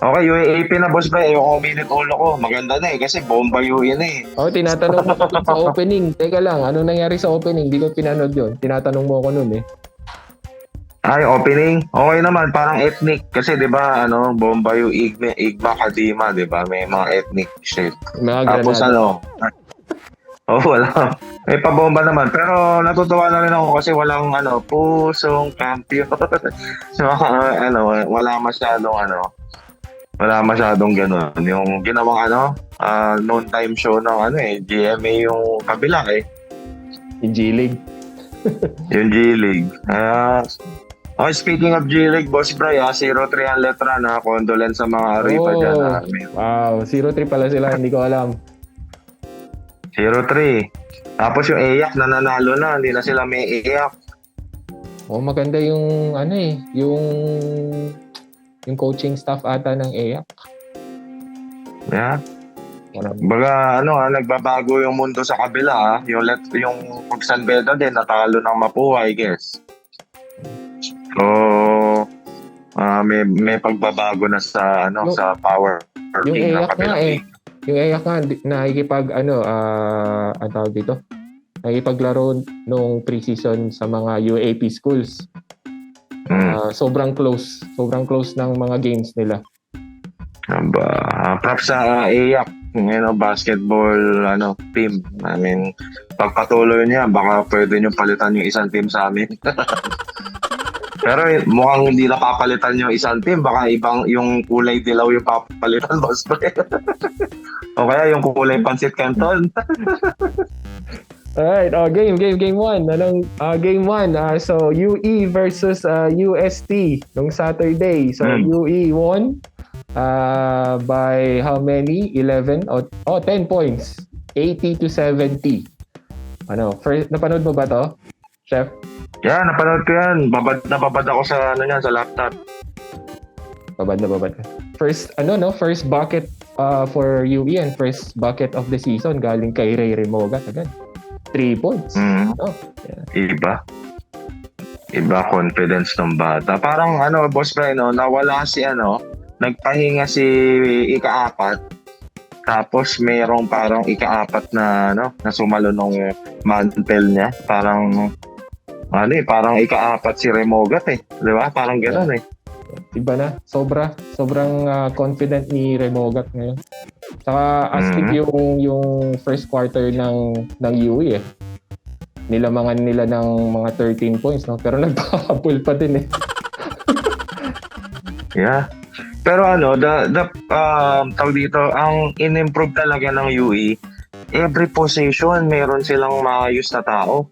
Okay, UAAP na boss bro. Ayoko uminit ulo ko. Maganda na eh. Kasi bomba UE na eh. Oh, tinatanong mo ako sa opening. Teka lang, anong nangyari sa opening? Hindi ko pinanood yun. Tinatanong mo ako nun eh. Ay, opening. Okay naman. Parang ethnic. Kasi di ba ano, bomba yung Igma Kadima. Di ba? May mga ethnic shit. Mga Tapos granada. ano, oh, wala. May pabomba naman. Pero natutuwa na rin ako kasi walang ano, pusong kampiyon. So, wala masyadong ganun. Yung ginawang ano, noon time show ng ano eh, GMA yung kabila eh. Yung G-League. Yung G-League. Okay, speaking of G-League, Boss Bray, 0-3 ang letra na condolence sa mga Riva dyan. Wow, 0-3 pala sila. Hindi ko alam. 0-3. Tapos yung AYAC nananalo na, hindi na sila may AYAC. Oh, maganda yung ano eh, yung coaching staff ata ng EAC. Yeah. Baga nagbabago yung mundo sa kabila yung pag San Beda din natalo ng Mapua, I guess. So may pagbabago na sa sa power yung ng EAC kabila. nga eh. Yung EAC nga nakikipag ang tawag dito. Nakikipaglaro nung preseason sa mga UAP schools. Sobrang close ng mga games nila. Props sa AYAC, basketball team. I mean, pagpatuloy niya, baka pwede niyo palitan yung isang team sa amin. Pero mukhang hindi na papalitan yung isang team, baka ibang yung kulay dilaw yung papalitan, boss. O kaya yung kulay pansit canton. Alright, game 1. Game 1? So UE versus UST nung Saturday. So UE won by how many? 11 10 points. 80-70. First napanood mo ba to, Chef? Yeah, napanood ko yan. Babad ako sa sa laptop. Babad. First bucket for UE and first bucket of the season galing kay Ray Remoga agad. 3 points. Yeah. Iba confidence ng bata. Parang Boss Brian, nawala si nagpahinga si ika-4. Tapos mayroong parang ika-4 na na sumalo nung mantel niya. Parang parang ika-4 si Remogat eh. 'Di ba? Parang gano'n eh. Iba na. Sobrang confident ni Remogat ngayon. Saka astig yung first quarter ng UE eh. Nilamangan nila ng mga 13 points, no? Pero nagpapapul pa din eh. Yeah. Pero tawag dito, ang in-improve talaga ng UE, every position meron silang maayos na tao.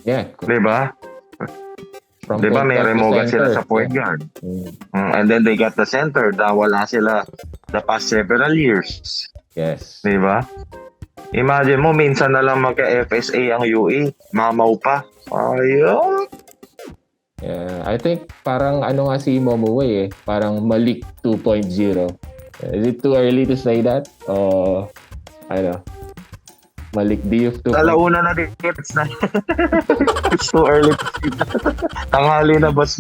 Yeah. 'Di ba? Diba may Remoga sila sa point guard. And then they got the center na wala sila the past several years. Yes. Diba? Imagine mo, minsan na lang magka-FSA ang UE. Mamaw pa. Ayun. Yeah, I think parang nga si Momoway eh. Parang Malik 2.0. Is it too early to say that? Malik Diouf 2.0. Alauna na din. It's too early to see that. Tanghali na, boss.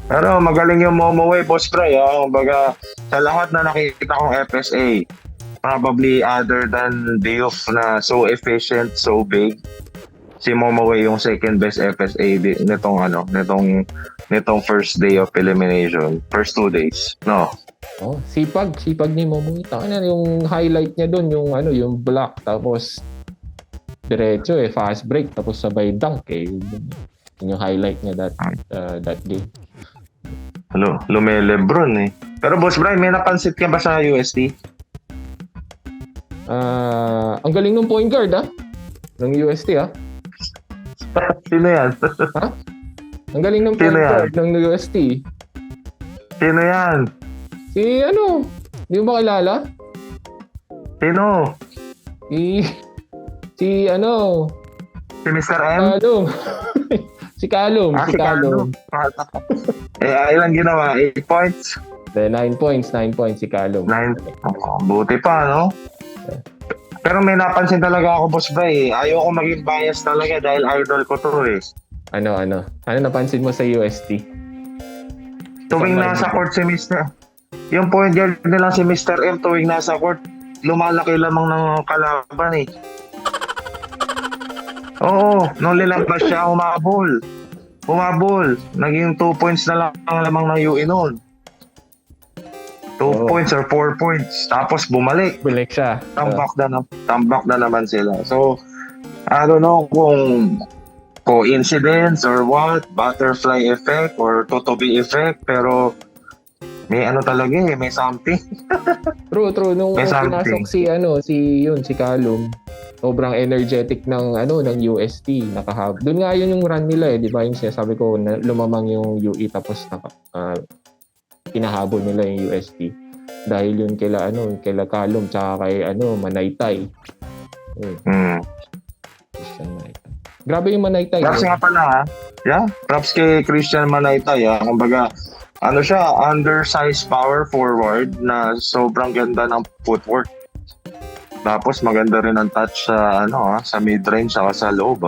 Pero magaling yung Momoway, boss Bray. Kumbaga, sa lahat na nakikita kong FSA, probably other than Diouf na so efficient, so big, si Momoway yung second best FSA nitong first day of elimination. First 2 days. No. Oh, sipag ni Momoway. Tangina yung highlight niya doon, yung block tapos diretso fast break tapos sabay dunk Yun yung highlight niya that game. Lebron eh. Pero Boss Brian, may napansin ka ba sa UST? Ang galing ng point guard ng UST Sino yan? Ha? Ang galing ng point guard ng UST. Sino yan? Si hindi mo ba kilala? Sino? Si Mr. M? Calum. si Calum. Ilang ginawa? 8 points? 9 points si Calum. 9. Buti pa, no? Pero may napansin talaga ako, Boss Bray. Ayaw ko maging bias talaga dahil idol ko to eh. Ano napansin mo sa UST? Tuwing nasa court si Mr. Yung point guard nila si Mr. M, tuwing nasa court, lumalaki lamang ng kalaban eh. Oo, nung lilabas siya, humabol. Naging 2 points na lang ang lamang ng UE noon. 2 points or 4 points. Tapos bumalik. Balik siya. Tambak na naman sila. So, I don't know kung coincidence or what, butterfly effect or totobi effect, pero may ano talaga eh, may something. True. Nung May pinasok something. si Callum, sobrang energetic ng UST, doon nga yun yung run nila eh, di ba? Yung sinasabi ko na lumamang yung UE tapos kinahabol nila yung UST dahil yun kila Callum tsaka kay Manaytay. Christian Manaytay. Grabe yung Manaytay. Props nga pala ha. Yeah, props kay Christian Manaytay ha. Kumbaga, siya, undersized power forward na sobrang ganda ng footwork. Tapos maganda rin ang touch sa sa mid-range saka sa loob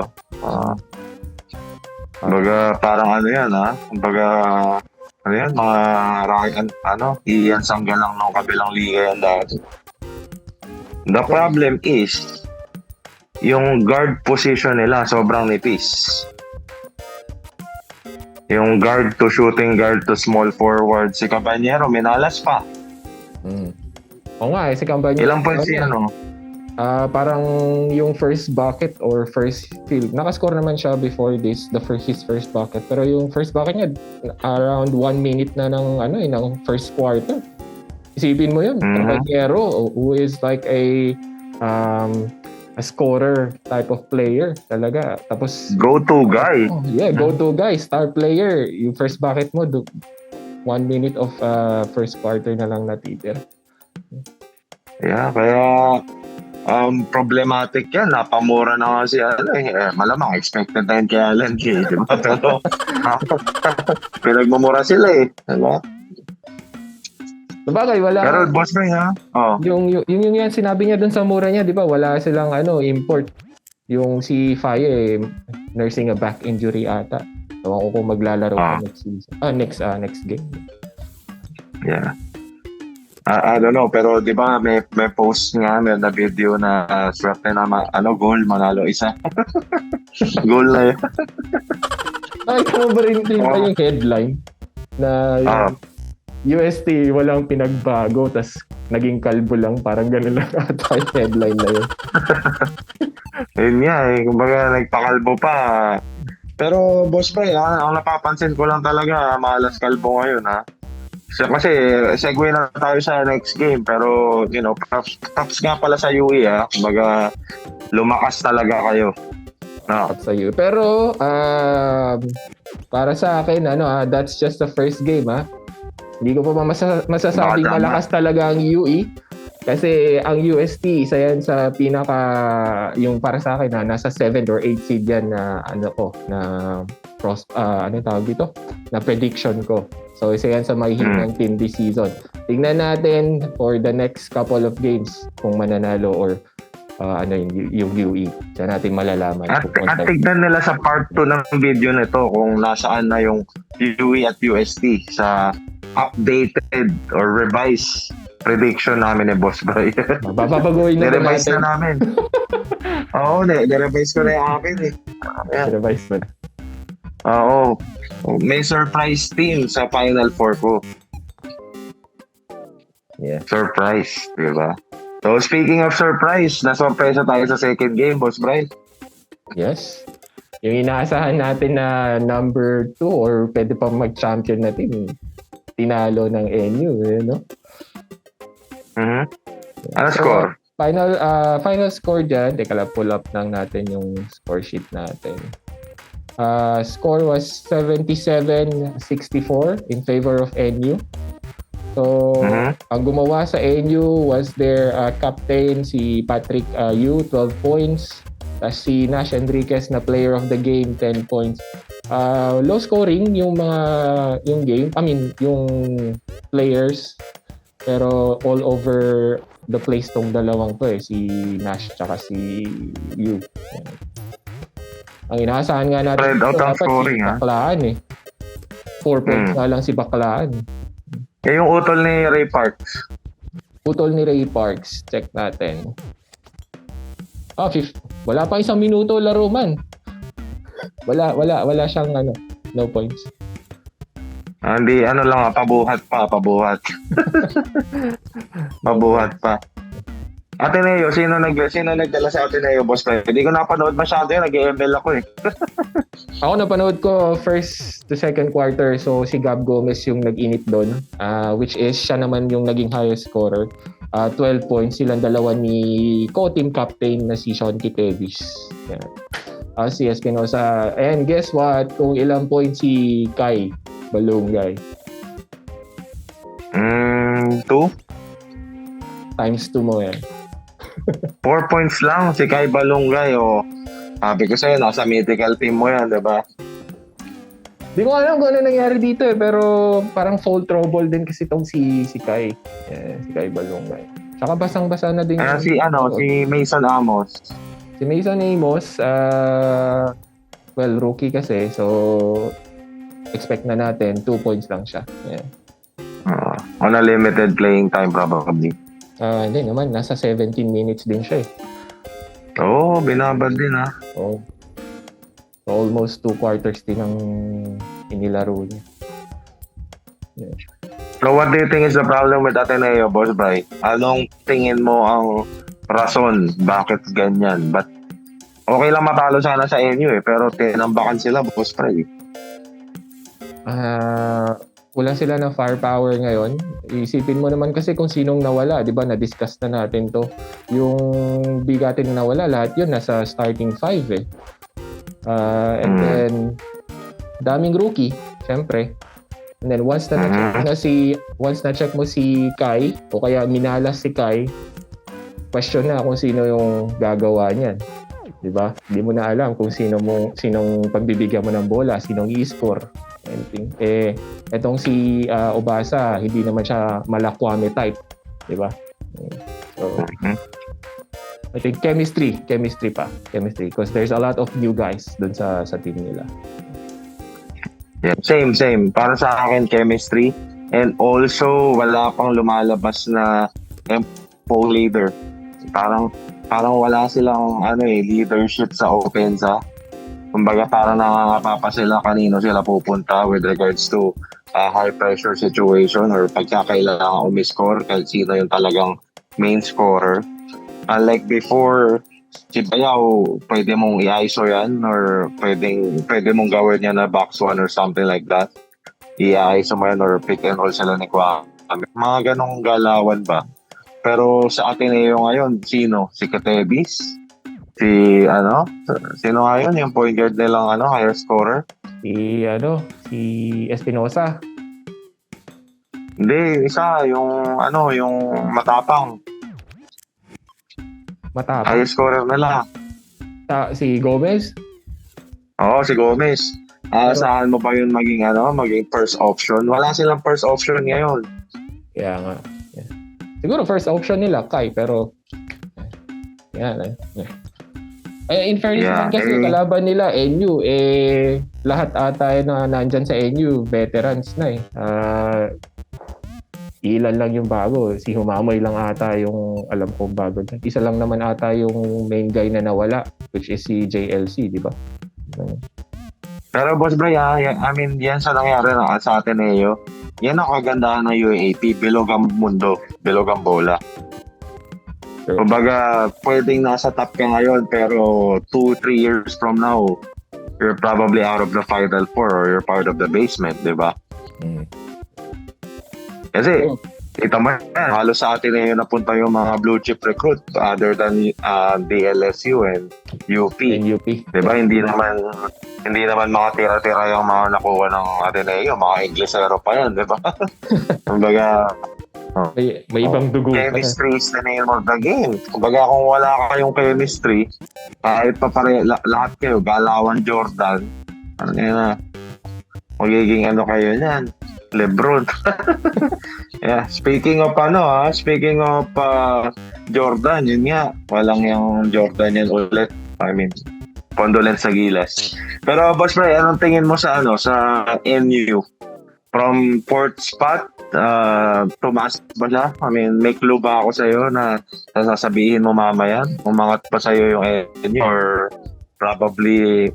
Kumbaga parang yan Kumbaga mga Ryan Ian Sangga lang ng kabilang liga yan dati. The problem is yung guard position nila sobrang nipis. Yung guard to shooting guard to small forward si Caballero minalas pa. Oo nga si Caballero. Ilang points parang yung first bucket or first field. Nakascore naman siya before his first bucket. Pero yung first bucket niya around 1 minute na ng first quarter. Isipin mo yun. Caballero who is like a scorer type of player talaga. Tapos go-to guy. Go-to guy, star player. Yung first bucket mo 1 minute of first quarter na lang natitira. Yeah, kaya problematic yan. Napamura na nga si malamang expected na yun kay Allen Key, di ba? Pero pinagmumura sila eh. Di ba? Sabagay, wala. Pero boss Ray ha? Yung yan sinabi niya dun sa mura niya, di ba? Wala silang import. Yung si Faye nursing a back injury ata. Ewan ko kung maglalaro next season. Next game. Yeah. I don't know, pero di ba may post nga na video na swerte na goal, manalo isa. Goal na yun. Nakita mo ba rin yung headline na UST walang pinagbago tas naging kalbo lang, parang ganun lang ata yung headline na yun. Yun nga kumbaga nagpakalbo pa. Pero boss Ray, ang napapansin ko lang talaga, malas kalbo ngayon Kasi segue na tayo sa next game, pero props nga pala sa UE kumbaga lumakas talaga kayo. Sa UE. Pero para sa akin that's just the first game Hindi ko pa masasabing malakas talaga ang UE kasi ang UST isa yan sa yung para sa akin nasa 7th or 8th seed yan na tawag dito? Na prediction ko. So isa yan sa mahihinang team this season. Tingnan natin for the next couple of games kung mananalo or yung UE. Diyan natin malalaman. At tignan nila sa part 2 ng video nito kung nasaan na yung UE at UST sa updated or revised prediction namin ni Boss Bray. Bababaguhin na revise na namin. Oo, nirevise ko na yung akin Revise mo na. Oo. May surprise team sa Final Four ko. Yeah. Surprise, di ba? So, speaking of surprise, nasurpresa tayo sa second game, Boss Bray. Yes. Yung inaasahan natin na number 2 or pwede pa mag-champion na team, tinalo ng NU, no? Ano score? Final score dyan. Teka lang, pull up lang natin yung score sheet natin. Score was 77-64 in favor of NU. So, ang gumawa sa NU was their captain, si Patrick Yu, 12 points. Tapos si Nash Enriquez na player of the game, 10 points. Low scoring yung game. Yung players. Pero all over the place tong dalawang to si Nash tsaka si Yu. Ang inaasahan nga natin spread out ang scoring 40 4 points na lang si Baklaan. Yung utol ni Ray Parks. Putol ni Ray Parks. Check natin. Wala pa 1 minuto laro man. Wala siyang no points. Hindi, lang, pabuhat pa. Pabuhat pa. Ateneo, sino nagdala sa Ateneo, boss pre? Hindi ko napanood masyado yun, nag-ML ako eh. Ako napanood ko first to second quarter, so si Gab Gomez yung nag-init doon, which is siya naman yung naging highest scorer. 12 points, silang dalawa ni co-team captain na si Sean Kitevis. Yan. Si Espinosa. And guess what? Kung ilang points si Kai Balungay. 2? Times 2 mo yan. 4 points lang si Kai Balungay o sabi ko sa'yo, nasa mythical team mo yan, diba? Di ko alam kung ano nangyari dito pero parang foul trouble din kasi itong si Kai. Si Kai Balungay. Saka basang-basa na din. Si Mason Amos. Si Mason Amos, rookie kasi, so expect na natin 2 points lang siya. Yeah. On a limited playing time probably. Hindi naman, nasa 17 minutes din siya eh. Binabad din ha. So almost 2 quarters din ang inilaro niya. Yeah. So what do you think is the problem with Ateneo, Boss Bry? Anong tingin mo ang rason bakit ganyan? But okay lang matalo sana sa NU eh, pero tinambakan sila, Boss Bry. Wala sila ng firepower ngayon. Isipin mo naman kasi kung sinong nawala, 'di ba? Na-discuss na natin 'to. Yung bigatin na nawala, lahat 'yun nasa starting 5 eh. And then daming rookie, syempre. And then once na-check mo si Kai o kaya minalas si Kai, question na kung sino yung gagawa niyan. 'Di ba? Hindi mo na alam kung sinong pagbibigyan mo ng bola, sinong i-score. Anything. Etong si Obasa, hindi naman siya Malakwame type, 'di ba? So I think chemistry because there's a lot of new guys doon sa team nila. Yeah, same. Para sa akin chemistry and also wala pang lumalabas na tempo leader. Parang wala silang leadership sa opensa. Kumbaga parang nakakapa pa sila kanino sila pupunta with regards to high pressure situation or pagkakailangan umiscore kahit sino yung talagang main scorer. Unlike before, si Bayaw, pwede mong i-ISO yan or pwede mong gawin yan na box one or something like that. I-ISO mo yan or pick and roll sila ni Kwame. Mga ganong galawan ba? Pero sa Ateneo ngayon, sino? Si Katevis? Sino ngayon yung point guard nilang higher scorer? Si Espinosa. Hindi, isa yung matapang. Higher scorer nila. Si Gomez? Oo, si Gomez. Saan mo pa yun maging first option? Wala silang first option ngayon. Kaya nga. Yeah. Siguro first option nila Kai, pero yan. In fairness naman kasi kalaban nila NU, lahat ata na nandyan sa NU, veterans na eh. Ilan lang yung bago. Si Humamoy lang ata yung alam kong bago. Isa lang naman ata yung main guy na nawala, which is si JLC, di ba? Pero Boss Bray, yan sa nangyari sa Ateneo, yan ang kagandahan ng UAAP, bilog ang mundo, bilog ang bola. Kumbaga, pwedeng nasa top ka ngayon pero 2-3 years from now, you're probably out of the Final Four or you're part of the basement, di ba? Kasi, kita mo yan, halos sa atin na napunta yung mga blue chip recruit other than DLSU and UP. Di ba? Hindi naman mga tira-tira yung mga nakuha ng Ateneo, mga Inglesero pa yan, di ba? Kumbaga, may ibang dugo. Chemistry is the name of the game. Kumbaga kung wala kayong chemistry, kahit pa lahat kayo, Galawan Jordan, magiging kayo niyan? LeBron. Yeah, speaking of Jordan, yun nga, walang yung Jordan yan ulit. I mean, condolence sa Gilas. Pero Boss Bray, anong tingin mo sa NU? from fourth spot, tumaas ba siya? I mean, may clue ba ako sa'yo na sasabihin mo mamaya? Umangat pa sa'yo yung NU or probably,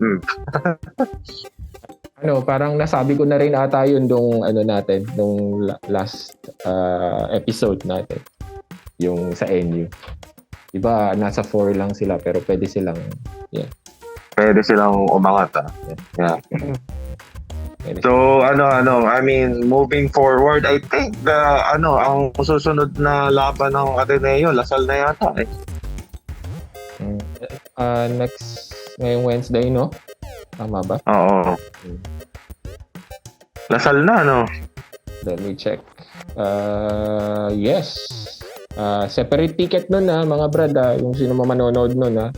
Parang nasabi ko na rin ata yun nung natin, nung last episode natin. Yung sa NU. Diba, nasa 4 lang sila pero pwede silang umangat. Yeah. So, I mean, moving forward, I think ang susunod na laban ng Ateneo, Lasal na yata eh. Next, ngayong Wednesday, no? Tama ba? Oo. Lasal na, no? Let me check. Yes. Separate ticket nun mga brad, yung sino manonood nun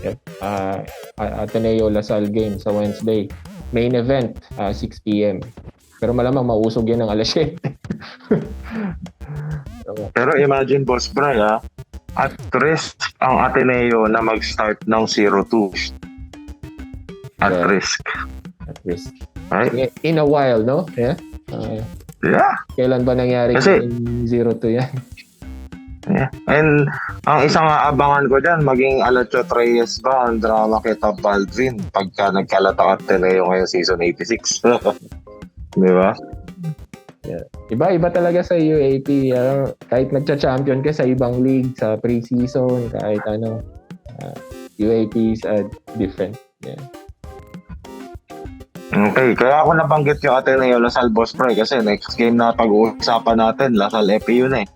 Ateneo Lasal game sa Wednesday. Main event, 6 p.m. Pero malamang mausog yan ng alas 7. Pero imagine, Boss Bray, at risk ang Ateneo na mag-start ng 0-2. At risk. At risk. Right? In a while, no? Yeah? Yeah. Kailan ba nangyari yung 0-2 yan? Yeah. And ang isang aabangan ko dyan, maging Alachot Reyes ba ang drama kay Top Baldwin pagka nagkalata ang Ateneo ngayong season 86. Di ba? Yeah. Iba talaga sa UAP. Kahit nagcha-champion ka sa ibang league, sa pre-season, kahit UAP is different. Yeah. Okay, kaya ako nabanggit yung Ateneo Lasal, Boss Bray, kasi next game na pag-uusapan natin, Lasal FPU na eh.